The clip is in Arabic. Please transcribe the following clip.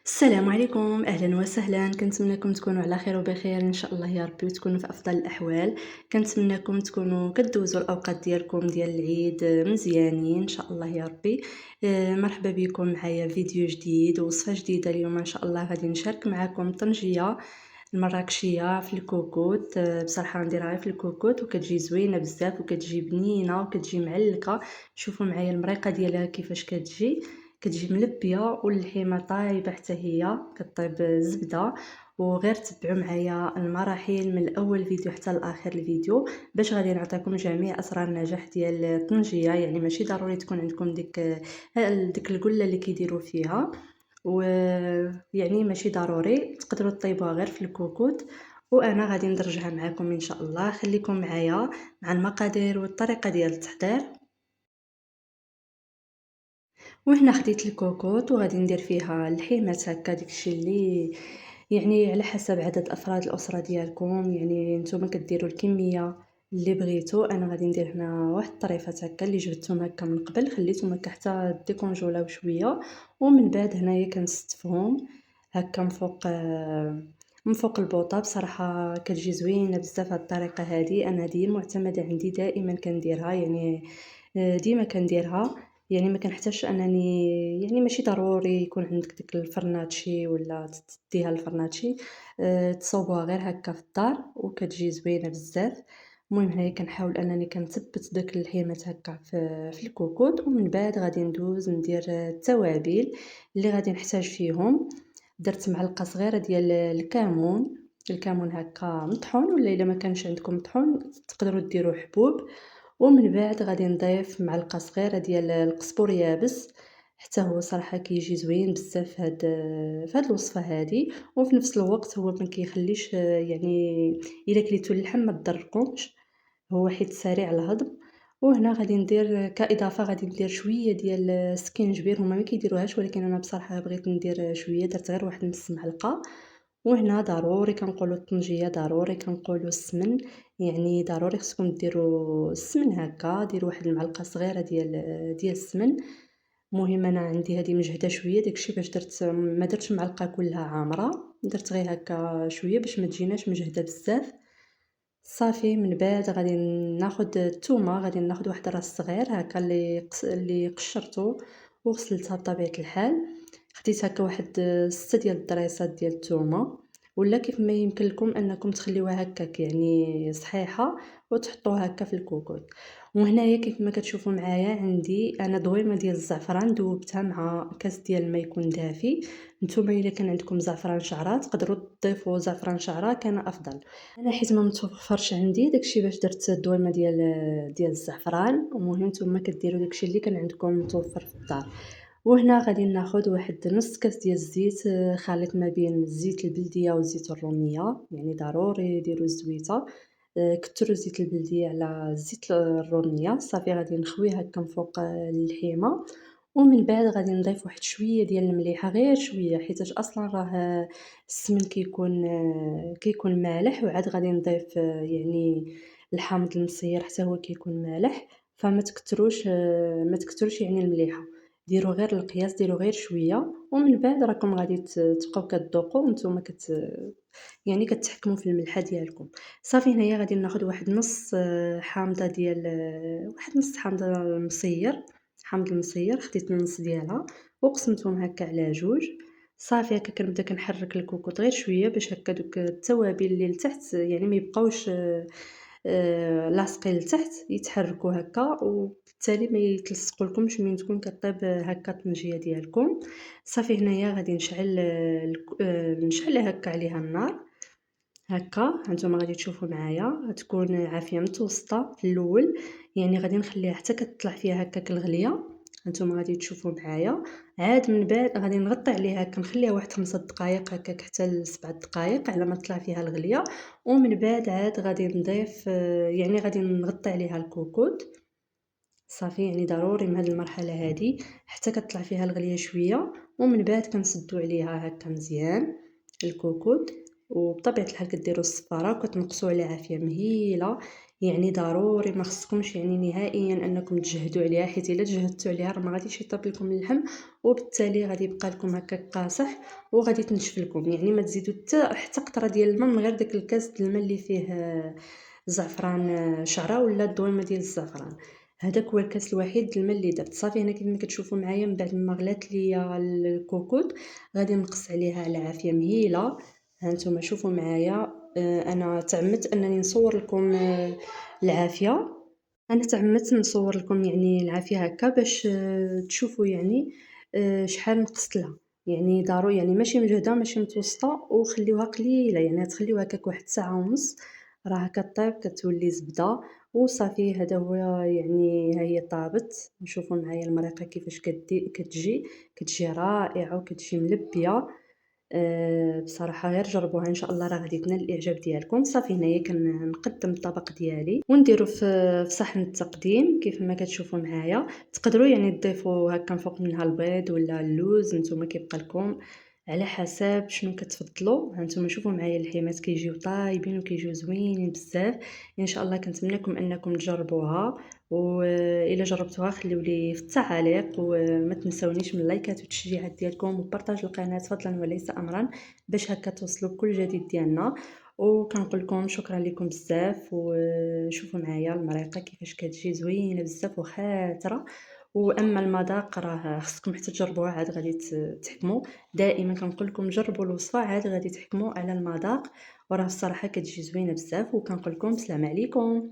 السلام عليكم، أهلا وسهلا. كنتمنىكم تكونوا على خير وبخير إن شاء الله يا ربي، وتكونوا في أفضل الأحوال. كنتمنىكم تكونوا كدوزوا الأوقات ديالكم ديال العيد مزيانين إن شاء الله يا ربي. مرحبا بكم معايا فيديو جديد ووصفة جديدة. اليوم إن شاء الله غادي نشارك معكم طنجية المراكشية في الكوكوت. بصراحة نديرها غير في الكوكوت وكتجي زوينة بزاف وكتجي بنينة وكتجي معلكة. شوفوا معايا المريقة ديالها كيفاش كتجي ملبيه واللحيمه طايبه حتى هي كطيب الزبده. وغير تبعوا معايا المراحل من الاول فيديو حتى لاخر الفيديو باش غادي نعطيكم جميع اسرار النجاح ديال الطنجيه. يعني ماشي ضروري تكون عندكم ديك القله اللي كيديروا فيها، ويعني ماشي ضروري تقدروا تطيبوها غير في الكوكوت. وانا غادي ندرجها معكم ان شاء الله. خليكم معايا مع المقادير والطريقه ديال التحضير. وهنا خديت الكوكوط وغادي ندير فيها اللحيمات هكا داكشي اللي يعني على حسب عدد افراد الاسره ديالكم. يعني نتوما كديروا الكميه اللي بغيتو. انا غادي ندير هنا واحد الطريفات هكا اللي جبدتهم هكا من قبل، خليتهم هكا حتى ديكونجولاو شويه، ومن بعد هنايا كنستفهم هكا من فوق البوطه. بصراحه كتجي زوينه بزاف هاد الطريقه هذه، انا هذه معتمده عندي دائما كنديرها. يعني ديما كنديرها. يعني ما كنحتاجش انني يعني ماشي ضروري يكون عندك ديك الفرناتشي ولا تديها الفرناتشي. تصوبوها غير هكا في الدار وكتجي زوينه بزاف. المهم هنايا كنحاول انني كنثبت داك اللحيمات هكا في الكوكوط، ومن بعد غادي ندوز ندير التوابل اللي غادي نحتاج فيهم. درت معلقه صغيره ديال الكمون هكا مطحون، ولا الا ما كانش عندكم مطحون تقدروا ديروا حبوب. ومن بعد غادي نضيف معلقه صغيره ديال القزبور يابس، حتى هو صراحه كيجي زوين بزاف في هاد الوصفه هذه. وفي نفس الوقت هو ما كيخليش يعني الا كليتو اللحم ما تضركمش، هو حيت سريع الهضم. وهنا غادي ندير كاضافه غادي ندير شويه ديال السكينجبير. هما ما كيديروهاش ولكن انا بصراحه بغيت ندير شويه، درت غير واحد نص معلقه. وهنا ضروري كنقولوا الطنجيه، ضروري كنقولوا السمن. يعني ضروري خصكم ديروا السمن هكا، ديروا واحد المعلقه صغيره ديال السمن. المهم انا عندي هذه مجهده شويه داكشي باش درت، ما درتش معلقه كلها عامره، درت غير هكا شويه باش ما تجيناش مجهده بزاف. صافي من بعد غادي ناخد الثومه، غادي ناخد واحد الراس صغير هكا اللي قشرته وغسلتها بطبيعه الحال. خديت هكا واحد 6 ديال الدريسات ديال الثومه، ولا كيف ما يمكن لكم انكم تخليوها هكاك يعني صحيحه وتحطوها هكا في الكوكوط. وهنايا كيف ما كتشوفوا معايا عندي انا دويمه ديال الزعفران ذوبتها مع كاس ديال الماء يكون دافي. نتوما الا كان عندكم زعفران شعره تقدروا تضيفوا زعفران شعره، كان افضل. انا حيت ما متوفرش عندي داكشي باش درت الدويمه ديال الزعفران. المهم نتوما كديروا داكشي اللي كان عندكم متوفر في الدار. وهنا غادي ناخذ واحد نص كاس ديال الزيت، خليط ما بين الزيت البلديه والزيت الروميه. يعني ضروري ديروا الزويته. كثروا زيت البلديه على الزيت الروميه. صافي غادي نخويه هكا من فوق اللحيمه. ومن بعد غادي نضيف واحد شويه ديال المليحه، غير شويه، حيت اصلا راه السمن كيكون مالح. وعاد غادي نضيف يعني الحامض المصير حتى هو كيكون مالح. فما تكتروش يعني المليحه، ديروا غير القياس، ديروا غير شويه. ومن بعد راكم غادي تبقاو كتذوقوا وانتم يعني كتحكموا في الملحه ديالكم. صافي هنايا غادي ناخذ واحد نص حامضه ديال واحد نص حامض المصير، خديت النص ديالها وقسمتهم هكا على جوج. صافي هكا كنبدا كنحرك الكوكوط غير شويه باش هكا دوك التوابل اللي لتحت يعني ما يبقاوش لاصقين لتحت، يتحركوا هكا وبالتالي ما يتلصقولكمش من تكون كطيب هكا الطنجيه ديالكم. صافي هنايا غادي نشعل هكا عليها النار هكا. هانتوما غادي تشوفوا معايا تكون عافيه متوسطه في الاول. يعني غادي نخليها حتى كتطلع فيها هكاك الغليه. هانتوما غادي تشوفوا معايا. عاد من بعد غادي نغطي عليها هكا، نخليها واحد 5 دقائق هكاك حتى ل7 دقائق على ما تطلع فيها الغليه. ومن بعد عاد غادي نضيف يعني غادي نغطي عليها الكوكوط. صافي يعني ضروري من هاد المرحله هادي حتى كتطلع فيها الغليه شويه. ومن بعد كنسدو عليها هكا مزيان الكوكوط. وبطبيعة الحال كديروا الصفارة وكتنقصوا عليه عافية مهيلة. يعني ضروري ما خصكمش يعني نهائيا انكم تجهدوا عليها، حيت الا تجهدتوا عليها راه ما غاديش يطيب لكم اللحم، وبالتالي غادي يبقى لكم هكاك قاصح وغادي تنشف لكم. يعني ما تزيدوا حتى قطره ديال الماء من غير داك الكاس د الماء اللي فيه زعفران شعره ولا الدويمه ديال الزعفران. هذاك هو الكاس الوحيد د الماء اللي درت. صافي هنا كيف ما كتشوفوا معايا من بعد ما غلات ليا الكوكوط غادي نقص عليها العافيه مهيله. ها نتوما شوفوا معايا. انا تعمدت انني نصور لكم العافيه. انا تعمدت نصور لكم يعني العافيه هكا باش تشوفوا يعني شحال نقصت لها. يعني ضروري يعني ماشي مجهده ماشي متوسطه، وخليوها قليله يعني تخليوها هكاك واحد ساعه ونص راه كطيب كتولي زبده. وصافي هذا هو يعني ها هي طابت. نشوفوا معايا المريقه كيفاش كتجي رائعه وكتجي ملبيه. بصراحة غير جربوها إن شاء الله راه غادي تنال الإعجاب ديالكم. صافي هنايا كنقدّم الطبق ديالي ونديرو في صحن التقديم كيف ما كتشوفوا معايا. تقدروا يعني تضيفوا هكا من فوق منها البيض ولا اللوز، نتوما كيبقى لكم على حسب شنو كتفضلوا. ها نتوما شوفوا معايا اللحيمات كيجيو طايبين وكيجيو زوينين بزاف. ان شاء الله كنتمنىكم انكم تجربوها، والا جربتوها خليو لي في التعاليق، وما تنسونيش من اللايكات والتشجيعات ديالكم وبارطاج القناه فضلا وليس امرا باش هكا توصلوا بكل جديد ديالنا. وكنقول لكم شكرا لكم بزاف. وشوفوا معايا المريقه كيفاش كتجي زوينه بزاف وخاتره. واما المذاق راه خصكم حتى تجربوها عاد غادي تحكموا. دائما كنقول لكم جربوا الوصفه عاد غادي تحكموا على المذاق، وراه الصراحه كتجي زوينه بزاف. وكنقول لكم السلام عليكم.